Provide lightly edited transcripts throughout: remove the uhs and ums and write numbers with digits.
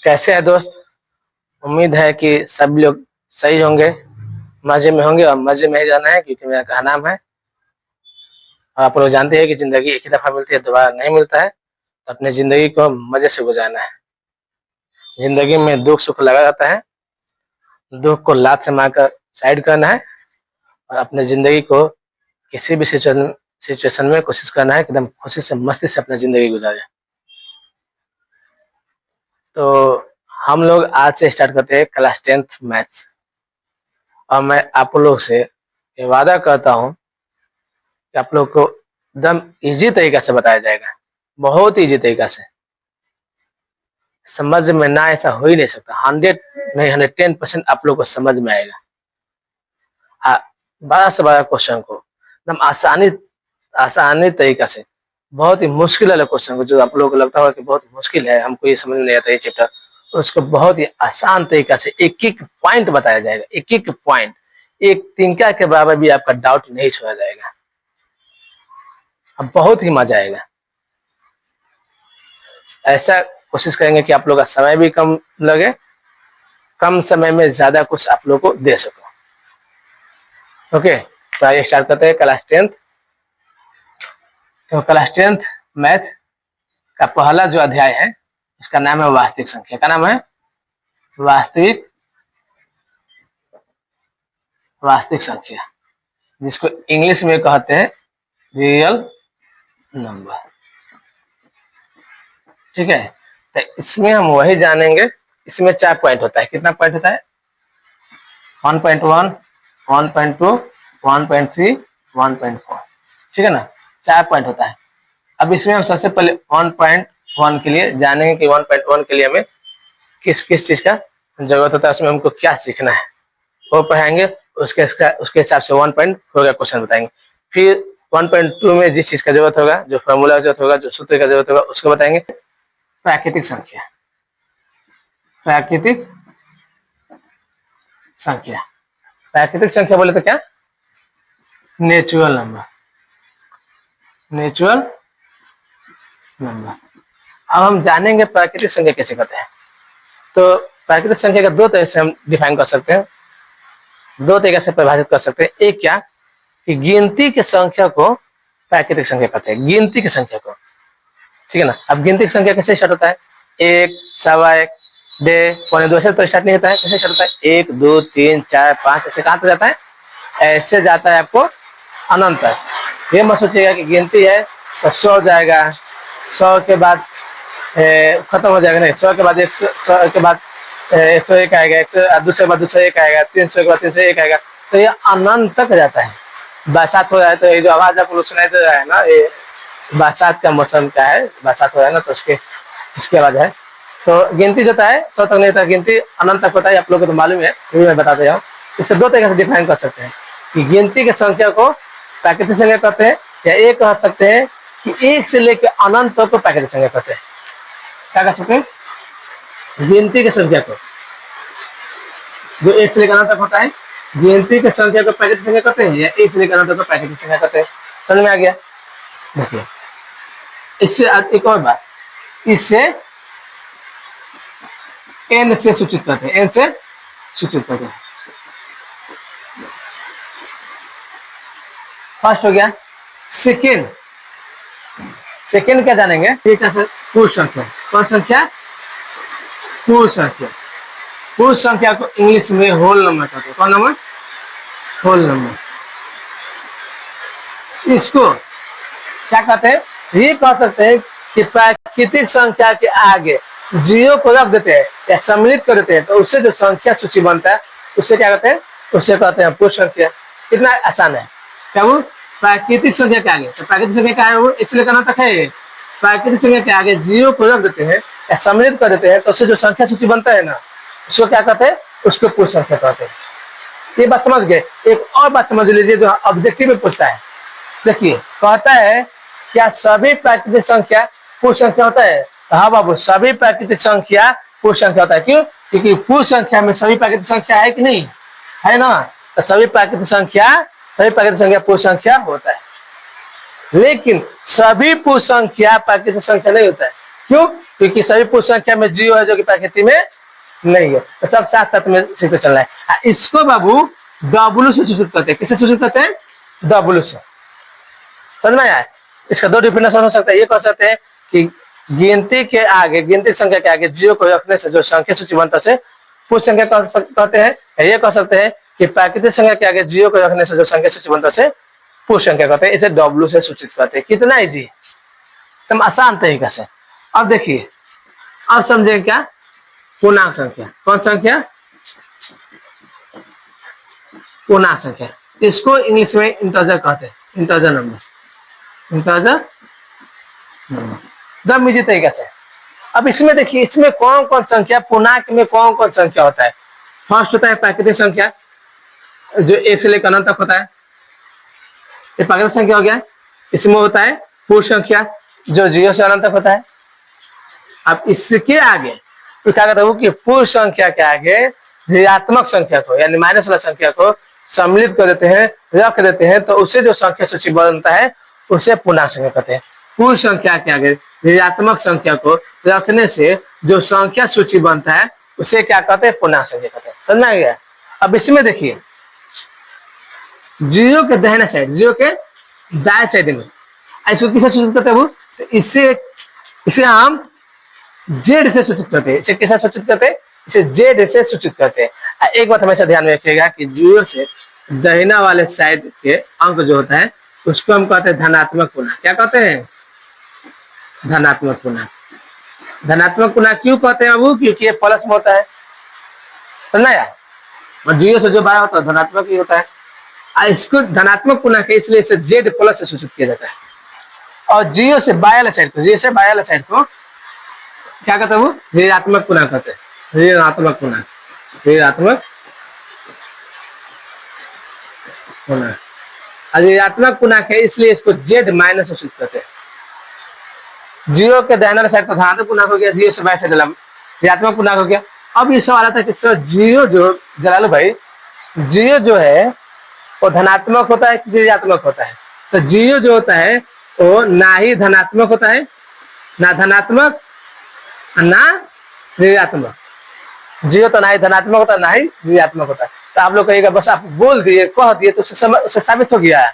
कैसे है दोस्त। उम्मीद है कि सब लोग सही होंगे, मजे में होंगे और मजे में ही जाना है, क्योंकि मेरा कहा नाम है। और आप लोग जानते हैं कि जिंदगी एक ही दफा मिलती है, दोबारा नहीं मिलता है। तो अपनी जिंदगी को मजे से गुजारना है। जिंदगी में दुख सुख लगा रहता है, दुख को लात से मारकर साइड करना है और अपने जिंदगी को किसी भी सिचुएशन में कोशिश करना है कि एकदम खुशी से मस्ती से अपनी जिंदगी गुजारे। तो हम लोग आज से स्टार्ट करते हैं क्लास 10th मैथ्स। और मैं आप लोग से ये वादा करता हूँ कि आप लोग को एकदम इजी तरीका से बताया जाएगा, बहुत इजी तरीका से। समझ में ना ऐसा हो ही नहीं सकता। 100 नहीं 110% आप लोग को समझ में आएगा। बड़ा से बड़ा क्वेश्चन को एकदम आसानी तरीका से, बहुत ही मुश्किल वाला क्वेश्चन को जो आप लोगों को लगता होगा कि बहुत मुश्किल है, हमको ये समझ में नहीं आता ये चैप्टर, उसको बहुत ही आसान तरीका से एक एक पॉइंट बताया जाएगा। एक एक पॉइंट, एक तिनका के बराबर भी आपका डाउट नहीं छोड़ा जाएगा। अब बहुत ही मजा आएगा। ऐसा कोशिश करेंगे कि आप लोग का समय भी कम लगे, कम समय में ज्यादा कुछ आप लोग को दे सको। ओके, तो आइए स्टार्ट करते हैं क्लास 10th। तो क्लास 10th मैथ का पहला जो अध्याय है उसका नाम है वास्तविक संख्या। का नाम है वास्तविक संख्या, जिसको इंग्लिश में कहते हैं रियल नंबर। ठीक है, तो इसमें हम वही जानेंगे। इसमें 4 पॉइंट होता है। कितना पॉइंट होता है? 1.1, 1.2, 1.3, 1.4। ठीक है ना, 4 पॉइंट होता है। अब इसमें हम सबसे पहले 1.1 के लिए जानेंगे कि 1.1 के लिए हमें किस किस चीज का जरूरत होता है, उसमें हमको क्या सीखना है वो पढ़ाएंगे। उसके हिसाब से 1.4 का क्वेश्चन बताएंगे। फिर 1.2 में जिस चीज का जरूरत होगा, जो फॉर्मूला का जरूरत होगा, जो सूत्र का जरूरत होगा, उसको बताएंगे। प्राकृतिक संख्या, प्राकृतिक संख्या, प्राकृतिक संख्या बोले तो क्या? Natural number, natural number. अब हम जानेंगे प्राकृतिक संख्या कैसे करते हैं। तो प्राकृतिक संख्या का 2 तरह से हम डिफाइन कर सकते हैं, 2 तरीके से परिभाषित कर सकते हैं। एक क्या कि गिनती की संख्या को प्राकृतिक संख्या कहते हैं, गिनती की संख्या को। ठीक है ना। अब गिनती की संख्या कैसे स्टार्ट होता है? 1, 1.25, 1.5, 1.25 से तो स्टार्ट नहीं होता है। कैसे स्टार्ट होता है? 1, 2, 3, 4, 5 ऐसे कहाँ तक जाता है? ऐसे जाता है आपको अनंत तक। ये मत सोचिएगा कि गिनती है तो 100 जाएगा, 100 के बाद खत्म हो जाएगा। नहीं, 100 के बाद 100 के बाद 101 आएगा, 200 के बाद 201 आएगा, 300 के बाद 301 आएगा। तो ये अनंत तक जाता है। बरसात हो रहा है तो ये जो आवाज आप लोग सुनाई दे रहा है ना, ये बरसात का मौसम का है, बरसात हो रहा है ना, तो उसकी आवाज है। तो गिनती जो है 100 तक नहीं होता, गिनती अनंत तक होता है। आप लोगों को तो मालूम है, मैं बताते जाऊँ। इसे 2 तरीके से डिफाइन कर सकते हैं कि गिनती की संख्या को प्राकृतिक संख्या कहते हैं, या एक कह सकते हैं कि 1 से लेकर अनंत तक को प्राकृतिक संख्या कहते हैं। क्या कह सकते हैं? गिनती की संख्या को जो 1 से लेकर अनंत तक होता है, गिनती की संख्या को प्राकृतिक संख्या कहते हैं, या 1 से लेकर अनंत तक को प्राकृतिक संख्या कहते हैं। समझ में आ गया? देखिए, इससे एक और बात, इससे n से सूचित करते हैं, n से सूचित करते हैं। फर्स्ट हो गया। सेकेंड, सेकेंड क्या जानेंगे? पूर्ण संख्या। कौन संख्या? पूर्ण संख्या। पूर्ण संख्या को इंग्लिश में होल नंबर कहते हैं। कौन नंबर? Whole number. इसको क्या कहते हैं? ये कह सकते हैं कि प्राकृतिक संख्या के आगे 0 को रख देते हैं या सम्मिलित कर देते हैं, तो उससे जो संख्या सूची बनता है उससे क्या कहते हैं? उससे कहते हैं पूर्ण संख्या। कितना आसान है। क्या वो प्राकृतिक संख्या के आगे, तो प्राकृतिक संख्या क्या है? वो इसलिए करना तक है। प्राकृतिक संख्या के आगे 0 को रख देते हैं या सम्मिलित कर देते हैं, तो उससे जो संख्या सूची बनता है ना, उसको क्या कहते हैं? उसको पूर्ण संख्या कहते हैं। ये बात समझ गए? एक और बात समझ लीजिए जो ऑब्जेक्टिव में पूछता है। देखिए, कहता है क्या सभी प्राकृतिक संख्या पूर्ण संख्या होता है? हाँ बाबू, सभी प्राकृतिक संख्या पूर्ण संख्या होता है। क्यों? क्योंकि पूर्ण संख्या में सभी प्राकृतिक संख्या है कि नहीं है ना, तो सभी प्राकृतिक संख्या पूर्ण संख्या होता है। लेकिन सभी पूर्ण संख्या प्राकृतिक संख्या नहीं होता है। क्यों? क्योंकि सभी पूर्ण संख्या में जीरो है जो कि प्रकृति में नहीं है, तो सब साथ साथ में सीखते चल रहा है। इसको बाबू डब्ल्यू से सूचित करते हैं। किससे सूचित करते हैं? डब्ल्यू से। समझ में आया? इसका दो डिफिनेशन हो सकता है। ये कह सकते हैं कि गिनती के आगे, गिनती संख्या के आगे जीरो को रखने से जो संख्या सूची बनता है पूर्ण संख्या कहते हैं। ये कह सकते हैं कि प्राकृतिक संख्या के आगे जीरो को रखने से जो संख्या सूची बनता है पूर्ण संख्या कहते हैं। इसे डब्ल्यू से सूचित करते हैं। कितना इजी, एकदम आसान तरीके से। अब देखिए, अब समझें क्या? पूर्णांक संख्या। कौन संख्या? पूर्णांक संख्या। इसको इंग्लिश में इंटीजर कहते हैं। इंटीजर नंबर, इंटीजर नंबर, दम इजी तरीके से। अब इसमें देखिए, इसमें कौन कौन संख्या, पूर्णांक में कौन कौन संख्या होता है? फर्स्ट होता है प्राकृतिक संख्या जो 1 से लेकर अनंत तक होता है, ये प्राकृतिक संख्या हो गया। इसमें होता है पूर्ण संख्या जो 0 से अनंत तक होता है। अब इसके आगे तो क्या कहता हूँ कि पूर्ण संख्या के आगे ऋणात्मक संख्या को यानी माइनस वाला संख्या को सम्मिलित कर देते हैं, रख देते हैं, तो उससे जो संख्या सूची बनता है उसे पूर्णांक संख्या कहते हैं। पूर्ण संख्या के आगे ऋणात्मक संख्या को रखने से जो संख्या सूची बनता है उसे क्या कहते हैं? पूर्णांक संख्या कहते हैं। समझ में आ गया? अब इसमें देखिए, जीरो के दाहिने साइड, जीरो के दाएं साइड में इसको किसे सूचित करते हैं? वो इसे हम जेड से सूचित करते हैं। इसे किसे सूचित करते हैं? इसे जेड से सूचित करते हैं। एक बात हमेशा ध्यान में रखिएगा कि जीरो से दाहिना वाले साइड के अंक जो होता है उसको हम कहते हैं धनात्मक पूर्णांक। क्या कहते हैं? धनात्मक पूर्णांक। धनात्मक पूर्णांक क्यों कहते हैं बाबू? क्योंकि ये प्लस में होता है। समझा यार? और जीरो से जो बाहर होता है धनात्मक ही होता है। इसको धनात्मक पूर्णांक है इसलिए इसे जेड प्लस से सूचित किया जाता है। और जीरो से बाएं वाले साइड को, जीरो से बाएं वाले साइड को क्या कहते हैं? वो ऋणात्मक पूर्णांक कहते हैं। ऋणात्मक पूर्णांक, ऋणात्मक पूर्णांक। ऋणात्मक पूर्णांक है इसलिए इसको जेड माइनस सूचित करते हैं। जीरो के दाहिने साइड को धनात्मक पूर्णांक हो गया, जीरो से बाएं साइड ऋणात्मक पूर्णांक हो गया। अब ये सवाल आता है कि जीरो जो जलालू भाई, जीरो जो है वो धनात्मक होता है कि ऋणात्मक होता है? तो जीरो जो होता है वो ना ही धनात्मक होता है, ना धनात्मक ना ऋणात्मक। जीरो तो ना ही धनात्मक होता है ना ही ऋणात्मक होता है। तो आप लोग कहिएगा बस आप बोल दिए, कह दिए तो उससे साबित हो गया है?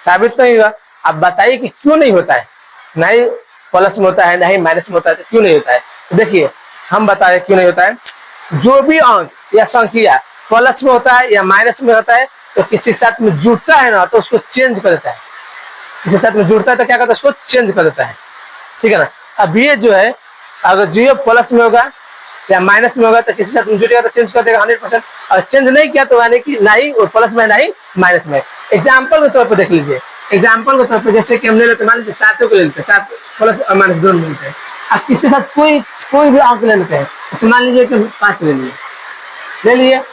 साबित नहीं हुआ। आप बताइए कि क्यों नहीं होता है? ना ही प्लस में होता है ना ही माइनस में होता है, तो क्यों नहीं होता है? तो देखिए, हम बता रहे क्यों नहीं होता है। जो भी अंक या संख्या प्लस में होता है या माइनस में होता है तो किसी के साथ में जुड़ता है ना, तो उसको चेंज कर देता है। किसी के साथ में जुड़ता है तो क्या करता है? उसको चेंज कर देता है। ठीक है ना? अब ये जो है, अगर जीरो प्लस में होगा या माइनस में होगा तो किसी के साथ जुड़ेगा तो चेंज कर देगा 100%। और चेंज नहीं किया तो यानी कि ना ही प्लस में ना ही माइनस में। एग्जाम्पल के तौर पर देख लीजिए, एग्जाम्पल के तौर पर जैसे कि हम ले लेते, मान लीजिए 7 को ले लेते हैं, 7 प्लस और माइनस दोनों मिलते हैं। अब किसके साथ कोई भी अंक ले लेते हैं, मान लीजिए कि 5 ले लिए।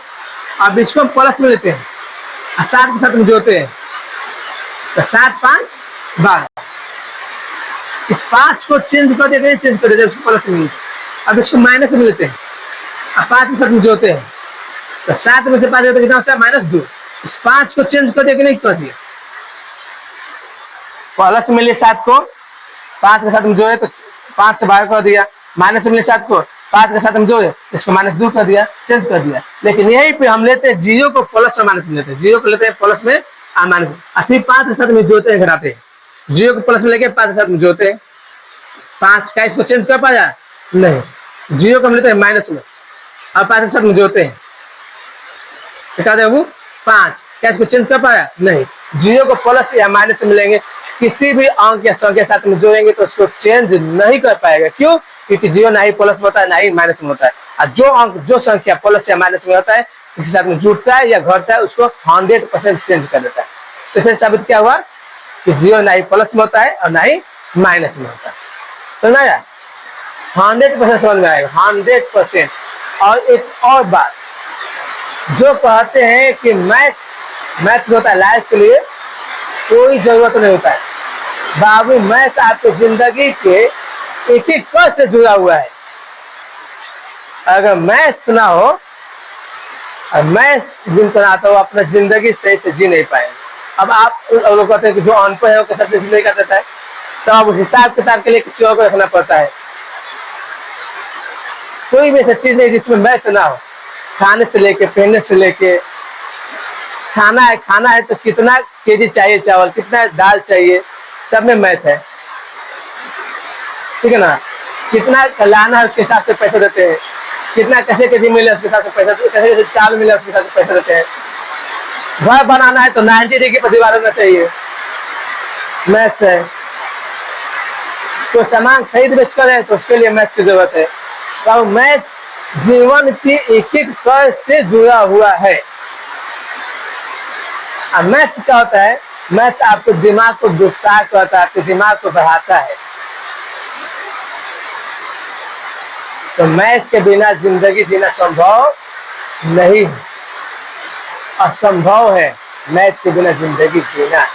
अब इसको प्लस में लेते हैं और 7 के साथ में जोड़ते हैं तो 7 5 12। इस 5 को चेंज कर देगा, चेंज कर देगा, उसको प्लस में। अब इसको माइनस में लेते हैं और 5 के साथ में जोड़ते हैं तो 7 में से 5 कितना होता है? -2। इस 5 को चेंज कर दिया कि नहीं कर दिया? प्लस में लिए 7 को 5 के साथ में जोड़े तो 5 से 12 कर दिया। माइनस में लिए 7 को 5 के साथ में जोड़े इसको -2 कर दिया, चेंज कर दिया। लेकिन यही पे हम लेते हैं जीरो को प्लस और माइनस में लेते हैं, जीरो को लेते हैं प्लस में और माइनस, और फिर 5 के साथ में जोड़ते हैं, घटाते हैं। जीरो को प्लस में लेके 5 के साथ में जोड़ते हैं। 5 का इसको चेंज कर पाया? नहीं। जीरो को हम लेते हैं माइनस में और 5 के साथ में जोड़ते हैं, क्या दे वो 5। क्या इसको चेंज कर पाया? नहीं। जीरो को प्लस या माइनस में लेंगे, किसी भी अंक या संख्या के साथ में जोड़ेंगे तो उसको चेंज नहीं कर पाएगा। क्यों? क्योंकि जीरो ना ही प्लस में होता है ना ही माइनस में होता है। और जो अंक, जो संख्या प्लस या माइनस में होता है, किसी साथ में जुड़ता है या घटता है, उसको 100% चेंज कर देता है। तो इससे साबित क्या हुआ कि जीरो ना ही प्लस में होता है और ना ही माइनस में होता है। समझ आया? 100% समझ में आएगा, 100%। और एक और बात, जो कहते हैं कि मैथ होता है लाइफ के लिए, कोई जरूरत नहीं होता है बाबू। मैथ आपकी जिंदगी के एक एक पल से जुड़ा हुआ है। अगर मैथ ना हो और मैथ जिनको ना आता हो, अपना जिंदगी सही से जी नहीं पाए। अब आप लोग कहते हैं कि जो अनपढ़ है वो कैसे नहीं कर देता है, तो अब हिसाब किताब के लिए किसी और को रखना पड़ता है। कोई भी ऐसा चीज नहीं जिसमें मैथ ना हो। खाने से लेके, पहनने से लेके, खाना है तो कितना केजी चाहिए चावल, कितना दाल चाहिए, सब में मैथ है। ठीक है ना। कितना लाना है उसके हिसाब से पैसे देते हैं, कितना कैसे केजी मिले उसके हिसाब से पैसा, कैसे कैसे चावल मिले उसके हिसाब से पैसे देते हैं। घर बनाना है तो 90 डिग्री पर दीवार होना चाहिए, मैथ है। तो सामान खरीद बेच कर है तो उसके लिए मैथ की जरूरत है। तो मैथ जीवन की एक एक कर से जुड़ा हुआ है। अब मैथ क्या होता है? मैथ आपके दिमाग को विस्तार करता है, आपके दिमाग को बढ़ाता है। तो मैथ के बिना जिंदगी जीना संभव नहीं है, असंभव है मैथ के बिना जिंदगी जीना।